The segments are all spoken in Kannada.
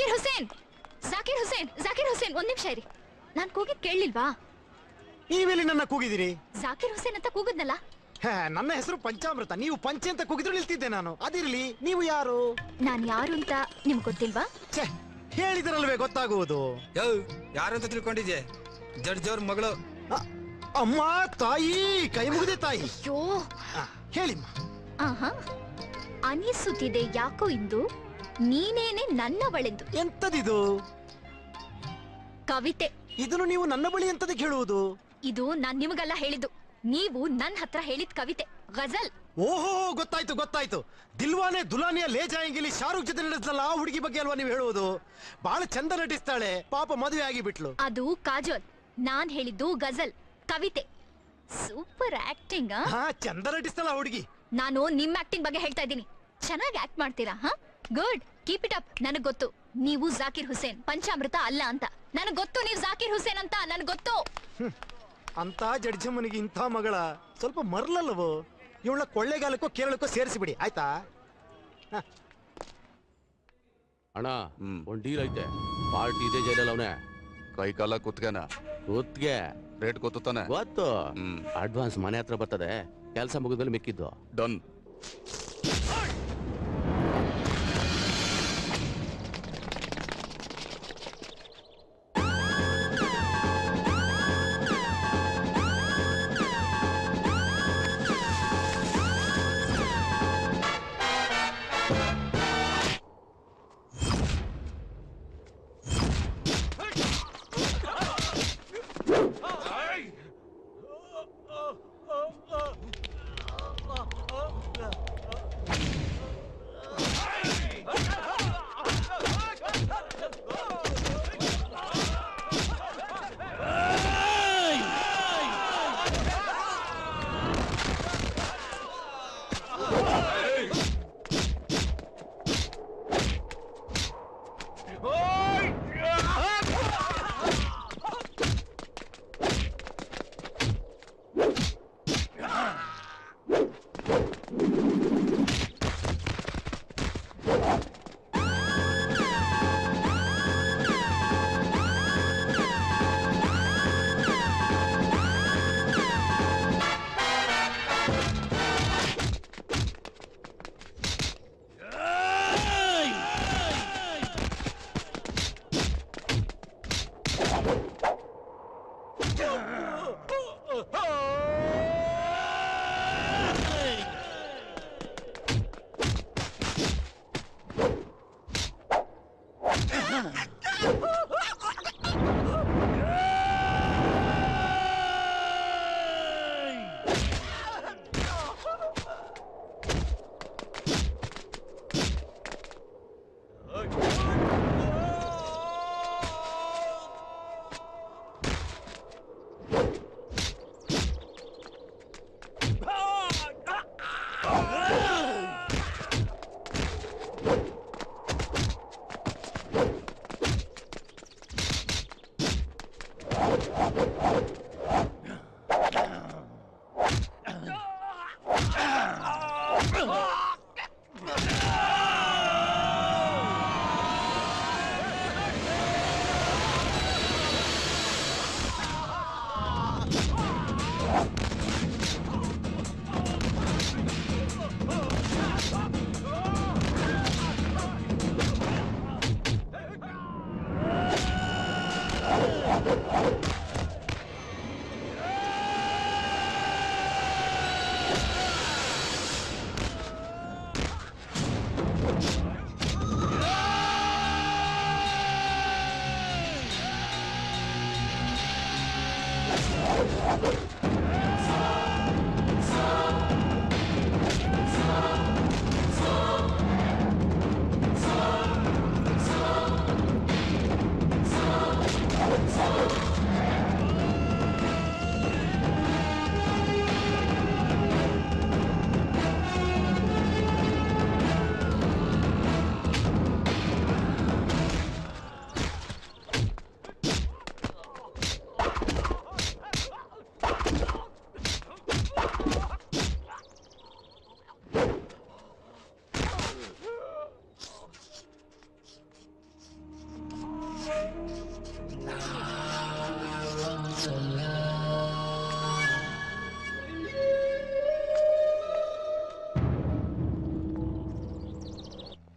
ಜಾಕಿರ್ ಹುಸೇನ್, ಜಾಕಿರ್ ಹುಸೇನ್, ಜಾಕಿರ್ ಹುಸೇನ್, ಒಂದ್ ನಿಮಿಷ ಇರಿ. ನಾನ್ ಕೂಗಿದ್ ಕೇಳಲಿಲ್ವಾ? ನೀವೆಲ್ಲಿ ನನ್ನ ಕೂಗಿದಿರಿ? ಜಾಕಿರ್ ಹುಸೇನ್ ಅಂತ ಕೂಗದ್ನಲ್ಲ. ನನ್ನ ಹೆಸರು ಪಂಚಾಮೃತ. ನೀವು ಪಂಚೆ ಅಂತ ಕೂಗಿದ್ರು ನಿಲ್ತಿದ್ದೆ ನಾನು. ಅದಿರ್ಲಿ, ನೀವು ಯಾರು? ನಾನ್ ಯಾರು ಅಂತ ನಿಮ್ಗೆ ಗೊತ್ತಿಲ್ವಾ? ಹೇಳಿದ್ರಲ್ವೇ ಗೊತ್ತಾಗುವುದು. ಯಾರು ಅಂತ ತಿಳ್ಕೊಂಡಿದ್ಯೆ? ಜಡ್ಜ್ ಅವ್ರ ಮಗಳು. ಅಮ್ಮ ತಾಯಿ, ಕೈ ಮುಗಿದೆ ತಾಯಿ. ಅಯ್ಯೋ ಹೇಳಿಮ್ಮ. ಅನಿಸುತ್ತಿದೆ ಯಾಕೋ ಇಂದು ನೀನೇನೆ ನನ್ನವಳೆಂದು. ಎಂತದಿದು? ಕವಿತೆ. ಇದನ್ನು ನೀವು ನನ್ನ ಬಳಿ ಎಂತದಕ್ಕೆ ಹೇಳುವುದು? ಇದು ನಾನ್ ನಿಮಗೆಲ್ಲ ಹೇಳಿದ್ದು, ನೀವು ನನ್ ಹತ್ರ ಹೇಳಿದ ಕವಿತೆ, ಗಜಲ್. ಓಹೋ, ಗೊತ್ತಾಯ್ತು ಗೊತ್ತಾಯ್ತು. ದಿಲ್ವಾನೆ ದುಲಾನಿಯ ಲೇ ಜಾಯಂಗಿಲಿ ಶಾರುಖ್ ಜೊತೆ ನಡೆಸಲ್ಲ ಆ ಹುಡುಗಿ ಬಗ್ಗೆ ಅಲ್ವಾ ನೀವು ಹೇಳುವುದು? ಬಹಳ ಚಂದ ನಟಿಸ್ತಾಳೆ, ಪಾಪ ಮದುವೆ ಆಗಿ ಬಿಟ್ಲು. ಅದು ಕಾಜೋಲ್. ನಾನ್ ಹೇಳಿದ್ದು ಗಜಲ್, ಕವಿತೆ. Super acting. ಚಂದ ನಟಿಸ್ತಾಳ ಹುಡುಗಿ. ನಾನು ನಿಮ್ ಆಕ್ಟಿಂಗ್ ಬಗ್ಗೆ ಹೇಳ್ತಾ ಇದ್ದೀನಿ. ಚೆನ್ನಾಗಿ ಆಕ್ಟ್ ಮಾಡ್ತೀರಾ. Good, keep it up. ನನಗ್ ಗೊತ್ತು ನೀವು ಜಾಕಿರ್ ಹುಸೇನ್, ಪಂಚಾಮೃತ ಅಲ್ಲ ಅಂತ. ನನಗ್ ಗೊತ್ತು ನೀವು ಜಾಕಿರ್ ಹುಸೇನ್ ಅಂತ, ನನಗ್ ಗೊತ್ತು. ಅಂತ ಜಡ್ಜಮ್ಮನಿಗೆ ಇಂಥ ಮಗಳ ಸ್ವಲ್ಪ ಮರ್ಲಲ್ಲವೋ? ಇವಳ ಕೊಳ್ಳೆಗಾಲಕ್ಕೋ ಕೇರಳಕ್ಕೋ ಸೇರಿಸಿಬಿಡಿ, ಆಯ್ತಾ? ಅಣ್ಣ, ಒಂದ್ ಡೀಲ್ ಐತೆ. ಪಾರ್ಟಿ ಇದೆ ಜೈಲಲ್ಲಿ ಅವನೇ. ಕೈ ಕಾಲ ಕುತ್ಗೆನ? ಕೂತ್ಗೆ. ರೇಟ್ ಗೊತ್ತಾನೆ? ಗೊತ್ತು. ಅಡ್ವಾನ್ಸ್ ಮನೆ ಹತ್ರ ಬರ್ತದೆ, ಕೆಲಸ ಮುಗಿದ್ಮೇಲೆ ಮಿಕ್ಕಿದ್ದು. ಡನ್.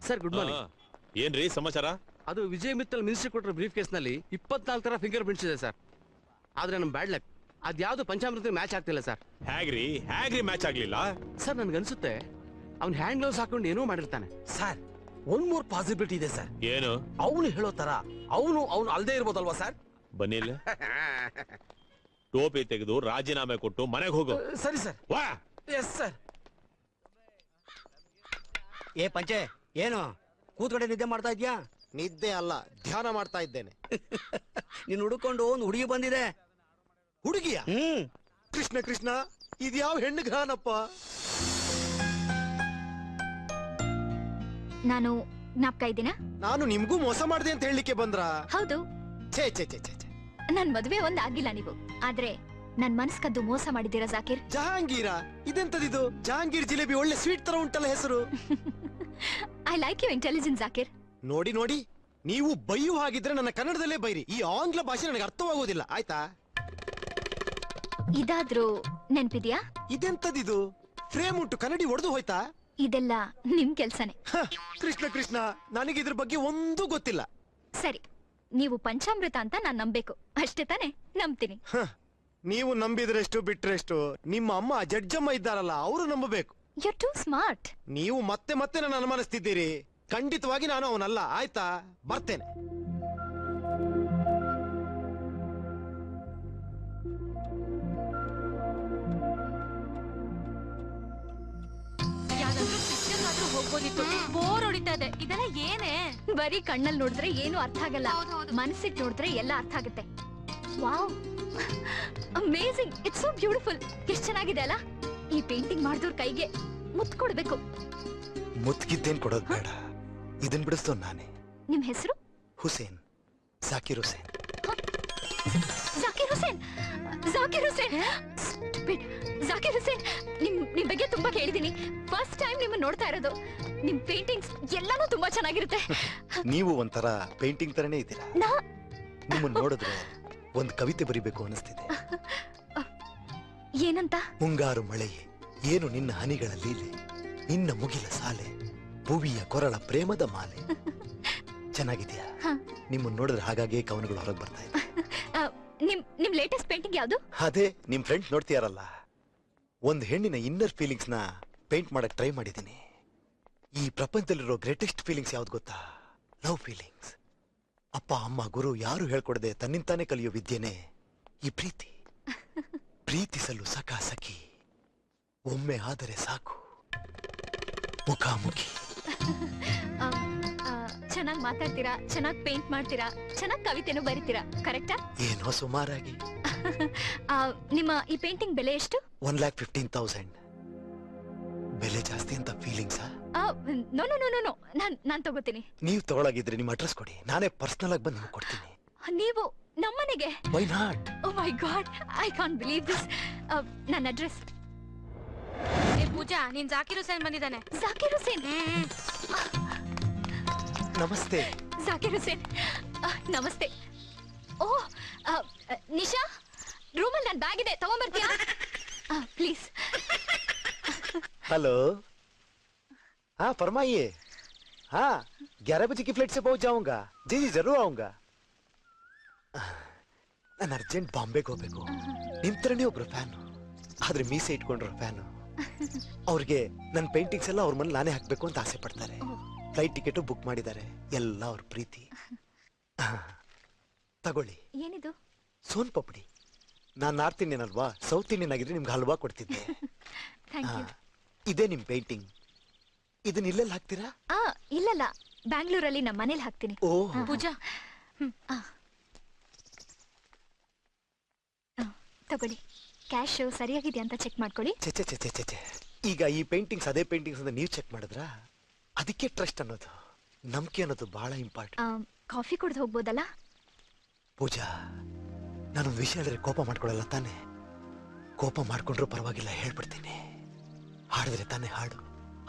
Sir good morning. ಏನ್ರಿ ಸಮಾಚಾರ? ಅದು ವಿಜಯ್ ಮಿತ್ತಲ್ ಮಿನಿಸ್ಟ್ರಿ ಕೊಟ್ಟರು ಬ್ರೀಫ್ ಕೇಸ್ ನಲ್ಲಿ 24 ತರ ಫಿಂಗರ್ ಪ್ರಿಂಟ್ಸ್ ಇದೆ ಸರ್. ಆದ್ರೆ ನಮ್ ಬ್ಯಾಡ್ ಲಕ್ ಅದ್ಯಾವ್ದು ಪಂಚಾಮೃತ ಮ್ಯಾಚ್ ಆಗ್ತಿಲ್ಲ ಸರ್. ಹೇಗ್ರಿ ಮ್ಯಾಚ್ ಆಗ್ಲಿಲ್ಲ? ಸರ್ ನನ್ಗನ್ಸುತ್ತೆ ಅವ್ನ್ ಹ್ಯಾಂಡ್ ಗ್ಲೌಸ್ ಹಾಕೊಂಡು ಏನೋ ಮಾಡಿರ್ತಾನೆ. ಸರ್ ಒಂದ್ ಮೂರ್ ಪಾಸಿಬಿಲಿಟಿ ಇದೆ ಸರ್. ಏನು? ಅವನು ಹೇಳೋ ತರ ಅವನು ಅಲ್ದೇ ಇರ್ಬೋದಲ್ವಾ ಸರ್? ಬನ್ನಿಲ್ಲ ಟೋಪಿ ತೆಗೆದು ರಾಜೀನಾಮೆ ಕೊಟ್ಟು ಮನೆಗೆ ಹೋಗು. ಸರಿ ಸರ್. ವಾ ಎಸ್ ಸರ್. ಏ ಪಂಚೆ, ಏನು ಕೂತ್ಕಡೆ ನಿದ್ದೆ ಮಾಡ್ತಾ ಇದ್ಯಾ? ನಿದ್ದೆ ಅಲ್ಲ, ಧ್ಯಾನ ಮಾಡ್ತಾ ಇದ್ದೇನೆ. ನೀನ್ ಹುಡುಕೊಂಡು ಒಂದು ಹುಡುಗಿ ಬಂದಿದೆ. ಹುಡುಗಿಯ? ಕೃಷ್ಣ ಕೃಷ್ಣ, ಇದ್ಯಾವ ಹೆಣ್ಣು ಗ್ರಹನಪ್ಪ? ನಾನು ಜ್ಞಾಪಕ ಇದ್ದೀನ? ನಾನು ನಿಮ್ಗೂ ಮೋಸ ಮಾಡಿದೆ ಅಂತ ಹೇಳಲಿಕ್ಕೆ ಬಂದ್ರ? ಹೌದು. ಛೇ ಛೇ ಛೇ ಛೇ ಛೇ. ನನ್ ಮದ್ವೆ ಒಂದ್ ಆಗಿಲ್ಲ ನೀವು, ಆದ್ರೆ ನನ್ ಮನಸ್ ಕದ್ದು ಮೋಸ ಮಾಡಿದ್ದೀರಾ ಜಾಕೀರ್. ಜಹಾಂಗೀರ? ಇದೆಂತದಿದು? ಜಹಾಂಗೀರ್ ಜಿಲೇಬಿ ಒಳ್ಳೆ ಸ್ವೀಟ್ ತರ ಉಂಟಲ್ಲ ಹೆಸರು. I like you intelligence Zakir. ನೋಡಿ ನೋಡಿ, ನೀವು ಬೈಯು ಹಾಗಿದ್ರೆ ನನ್ನ ಕನ್ನಡದಲ್ಲೇ ಬೈರಿ. ಈ ಆಂಗ್ಲ ಭಾಷೆ ನನಗೆ ಅರ್ಥವಾಗೋದಿಲ್ಲ, ಆಯ್ತಾ? ಇದಾದ್ರೂ ನೆನ್ಪಿದ್ಯಾ? ಇದೆಂತದಿದು? ಫ್ರೇಮ್ ಉಂಟು, ಕನ್ನಡಿ ಒಡೆದು ಹೋಯ್ತಾ? ಇದೆಲ್ಲ ನಿಮ್ ಕೆಲ್ಸನೇ. ಕೃಷ್ಣ ಕೃಷ್ಣ, ನನಗೆ ಇದ್ರ ಬಗ್ಗೆ ಒಂದೂ ಗೊತ್ತಿಲ್ಲ. ಸರಿ, ನೀವು ಪಂಚಾಮೃತ ಅಂತ ನಾನ್ ನಂಬೇಕು ಅಷ್ಟೇ ತಾನೆ? ನಂಬ್ತೀನಿ. ನೀವು ನಂಬಿದ್ರೆಷ್ಟು ಬಿಟ್ರೆಷ್ಟು, ನಿಮ್ಮ ಅಮ್ಮ ಜಡ್ಜಮ್ಮ ಇದ್ದಾರಲ್ಲ, ಅವರು ನಂಬಬೇಕು. You too smart. ನೀವು ಮತ್ತೆ ಮತ್ತೆ ನನ್ನ ಅನುಮಾನಿಸ್ತಿದ್ದೀರಿ. ಖಂಡಿತವಾಗಿ ನಾನು ಅವನಲ್ಲ, ಆಯ್ತಾ? ಬರ್ತೇನೆ. ಹೋಗ್ಬೋದಿತ್ತು, ಬೋರ್ ಹೊಡಿತಾ ಇದೆ. ಇದೆಲ್ಲ ಏನೇ? ಬರೀ ಕಣ್ಣಲ್ಲಿ ನೋಡಿದ್ರೆ ಏನು ಅರ್ಥ ಆಗಲ್ಲ, ಮನಸ್ಸಿಟ್ಟು ನೋಡಿದ್ರೆ ಎಲ್ಲ ಅರ್ಥ ಆಗುತ್ತೆ. Wow, amazing, it's so beautiful. ಎಷ್ಟು ಚೆನ್ನಾಗಿದೆ ಅಲ್ಲ? ಈ ಪೇಂಟಿಂಗ್ ಮಾಡಿದವ್ರ ಕೈಗೆ ಮುತ್ತು ಕೊಡ್ಬೇಕು. ಮುತ್ಗಿದ್ದೇನ್ ಕೊಡೋದ್ ಬೇಡ, ಇದನ್ ಬಿಡಿಸ್ತೋ ನಾನೇ. ನಿಮ್ ಹೆಸರು? ಹುಸೇನ್, ಜಾಕಿರ್ ಹುಸೇನ್. ಜಾಕಿರ್ ಹುಸೇನ್, ಜಾಕಿರ್ ಹುಸೇನ್, ಜಾಕಿರ್ ಹುಸೇನ್. ನಿಮ್ ಬಗ್ಗೆ ತುಂಬಾ ಕೇಳಿದೀನಿ. ಫಸ್ಟ್ ಟೈಮ್ ನಿಮ್ಮನ್ನ ನೋಡ್ತಾ ಇರೋದು. ನಿಮ್ ಪೇಂಟಿಂಗ್ಸ್ ಎಲ್ಲಾನು ತುಂಬಾ ಚೆನ್ನಾಗಿರುತ್ತೆ. ನೀವು ಒಂಥರ ಪೇಂಟಿಂಗ್ ತರನೇ ಇದ್ದೀರಾ. ನಿಮ್ಮನ್ನ ನೋಡಿದ್ರೆ ಒಂದ್ ಕವಿತೆ ಬರಿಬೇಕು ಅನಿಸ್ತಿದೆ. ಏನಂತ? ಮುಂಗಾರು ಮಳೆಯೇ, ಏನು ನಿನ್ನ ಹನಿಗಳ ಲೀಲೆ, ನಿನ್ನ ಮುಗಿಲ ಸಾಲೆ, ಭುವಿಯ ಕೊರಳ ಪ್ರೇಮದ ಮಾಲೆ. ಚೆನ್ನಾಗಿದ್ಯಾ? ನಿಮ್ಮನ್ನ ನೋಡಿದ್ರೆ ಹಾಗಾಗಿ ಕವನಗಳು ಹೊರಗೆ ಬರ್ತಾ ಇದೆ. ನಿಮ್ ಲೇಟೆಸ್ಟ್ ಪೇಂಟಿಂಗ್ ಯಾವುದು? ಅದೇ ನಿಮ್ ಫ್ರೆಂಡ್ ನೋಡ್ತೀಯಾರಲ್ಲ, ಒಂದ್ ಹೆಣ್ಣಿನ ಇನ್ನರ್ ಫೀಲಿಂಗ್ಸ್ ನ ಪೇಂಟ್ ಮಾಡಕ್ ಟ್ರೈ ಮಾಡಿದ್ದೀನಿ. ಈ ಪ್ರಪಂಚದಲ್ಲಿರೋ ಗ್ರೇಟೆಸ್ಟ್ ಫೀಲಿಂಗ್ಸ್ ಯಾವ್ದು ಗೊತ್ತಾ? Love feelings. ಅಪ್ಪ ಅಮ್ಮ ಗುರು ಯಾರು ಹೇಳ್ಕೊಡದೆ ತನ್ನಿಂತಾನೆ ಕಲಿಯೋ ವಿದ್ಯೆನೆ ಈ ಪ್ರೀತಿ. ಪ್ರೀತಿಸಲು ಸಖಾ ಸಖಿ, ಒಮ್ಮೆ ಆದರೆ ಸಾಕು ಮುಖಾಮುಖಿ. ಚೆನ್ನಾಗಿ ಮಾತಾಡ್ತೀರಾ, ಚೆನ್ನಾಗಿ ಪೇಂಟ್ ಮಾಡ್ತೀರಾ, ಚೆನ್ನಾಗಿ ಕವಿತೆನೂ ಬರೀತೀರಾ, ಕರೆಕ್ಟಾ? ಏನೋ ಸುಮಾರಾಗಿ. ನಿಮ್ಮ ಈ ಪೇಂಟಿಂಗ್ ಬೆಲೆ ಎಷ್ಟು? 1,15,000. ಬೆಲೆ ಜಾಸ್ತಿ ಅಂತ feelings? No no no no, ನಾನ್ ತಗೋತೀನಿ. ನೀವು ತಗೊಳಗಿದ್ರೆ ನಿಮ್ಮ ಅಡ್ರೆಸ್ ಕೊಡಿ, ನಾನೇ ಪರ್ಸನಲ್ ಆಗಿ ಬಂದು ನಿಮಗೆ ಕೊಡ್ತೀನಿ. ನೀವು ನಮ್ಮನೆಗೆ? Why not? Oh my God, I can't believe this. ನನ್ನ ಅಡ್ರೆಸ್. ಪೂಜಾ, ನೀನ್ ಜಾಕಿರ್ ಹುಸೇನ್ ಬಂದಿದ್ದಾನೆ. ಜಾಕಿರ್ ಹುಸೇನ್? ನಮಸ್ತೆ. ಜಾಕಿರ್ ಹುಸೇನ್ ನಮಸ್ತೆ. ಓ ನಿಶಾ, ರೂಮಲ್ಲಿ ನನ್ನ ಬ್ಯಾಗ್ ಇದೆ, ತಗೊಂಡ್ಬರ್ತೀಯಾ ಪ್ಲೀಸ್? हेलो, हाँ फरमाइए. हाँ 11 बजे की फ्लाइट से पहुंच जाऊंगा. जी जी जरूर आऊंगा. ನಾನು ಅರ್ಜೆಂಟ್ ಬಾಂಬೆಗೆ ಹೋಗ್ಬೇಕು. ನಿಮ್ ತರನೇ ಒಬ್ರು ಫ್ಯಾನ್, ಆದ್ರೆ ಮೀಸೆ ಇಟ್ಕೊಂಡ್ರ ಫ್ಯಾನು. ಅವ್ರಿಗೆ ನನ್ನ ಪೇಂಟಿಂಗ್ಸ್ ಎಲ್ಲ ಅವ್ರ ಮನೇಲಿ ನಾನೇ ಹಾಕ್ಬೇಕು ಅಂತ ಆಸೆ ಪಡ್ತಾರೆ. ಫ್ಲೈಟ್ ಟಿಕೆಟ್ ಬುಕ್ ಮಾಡಿದ್ದಾರೆ. ಎಲ್ಲ ಅವ್ರ ಪ್ರೀತಿ. ತಗೊಳ್ಳಿ. ಏನಿದು? ಸೋನ್ ಪಪಡಿ. ನಾನು ನಾರ್ತ್ ಇಂಡಿಯನ್ ಅಲ್ವಾ, ಸೌತ್ ಇಂಡಿಯನ್ ಆಗಿದ್ರೆ ನಿಮ್ಗೆ ಹಲ್ವಾ ಕೊಡ್ತಿದ್ದೆ. ಇದೇ ನಿಮ್ ಪೇಂಟಿಂಗ್. ಇದನ್ನ ಇಲ್ಲೆಲ್ಲ ಹಾಕ್ತೀರಾ? ಇಲ್ಲಲ್ಲ, ಬ್ಯಾಂಗ್ಳೂರಲ್ಲಿ ನಮ್ಮ ಮನೇಲಿ ಹಾಕ್ತೀನಿ. ಓ ಪೂಜಾ, ತಗೊಳ್ಳಿ. ಕ್ಯಾಶ್ ಸರಿಯಾಗಿದೆ ಅಂತ ಚೆಕ್ ಮಾಡ್ಕೊಳ್ಳಿ. ಚೆ ಈಗ ಈ ಪೇಂಟಿಂಗ್ಸ್ ಅದೇ ಪೇಂಟಿಂಗ್ಸ್ ಅಂತ ನೀವು ಚೆಕ್ ಮಾಡಿದ್ರಾ? ಅದಕ್ಕೆ ಟ್ರಸ್ಟ್ ಅನ್ನೋದು, ನಂಬಿಕೆ ಅನ್ನೋದು ಬಹಳ ಇಂಪಾರ್ಟೆಂಟ್. ಕಾಫಿ ಕುಡ್ದು ಹೋಗ್ಬೋದಲ್ಲ? ಪೂಜಾ, ನಾನೊಂದು ವಿಷಯ ಹೇಳಿದ್ರೆ ಕೋಪ ಮಾಡ್ಕೊಳ್ಳಲ್ಲ ತಾನೆ? ಕೋಪ ಮಾಡ್ಕೊಂಡ್ರೂ ಪರವಾಗಿಲ್ಲ, ಹೇಳ್ಬಿಡ್ತೀನಿ. ಹಾಡಿದ್ರೆ ತಾನೇ ಹಾಡು,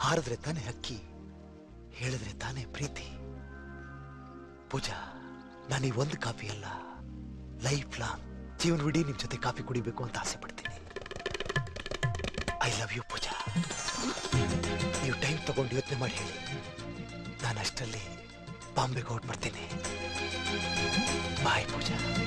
ಹಾರಿದ್ರೆ ತಾನೇ ಹಕ್ಕಿ, ಹೇಳಿದ್ರೆ ತಾನೇ ಪ್ರೀತಿ. ಪೂಜಾ, ನಾನೀ ಒಂದು ಕಾಫಿ ಅಲ್ಲ, ಲೈಫ್ ಲಾಂಗ್ ಜೀವನವಿಡೀ ನಿಮ್ ಜೊತೆ ಕಾಫಿ ಕುಡಿಬೇಕು ಅಂತ ಆಸೆ ಪಡ್ತೀನಿ. ಐ ಲವ್ ಯು ಪೂಜಾ. ನೀವು ಟೈಮ್ ತಗೊಂಡು ಯೋಚನೆ ಮಾಡಿ ಹೇಳಿ, ನಾನು ಅಷ್ಟರಲ್ಲಿ ಬಾಂಬೆಗೆ ಹೊರಟ್ಬಿಡ್ತೀನಿ. ಬಾಯ್ ಪೂಜಾ.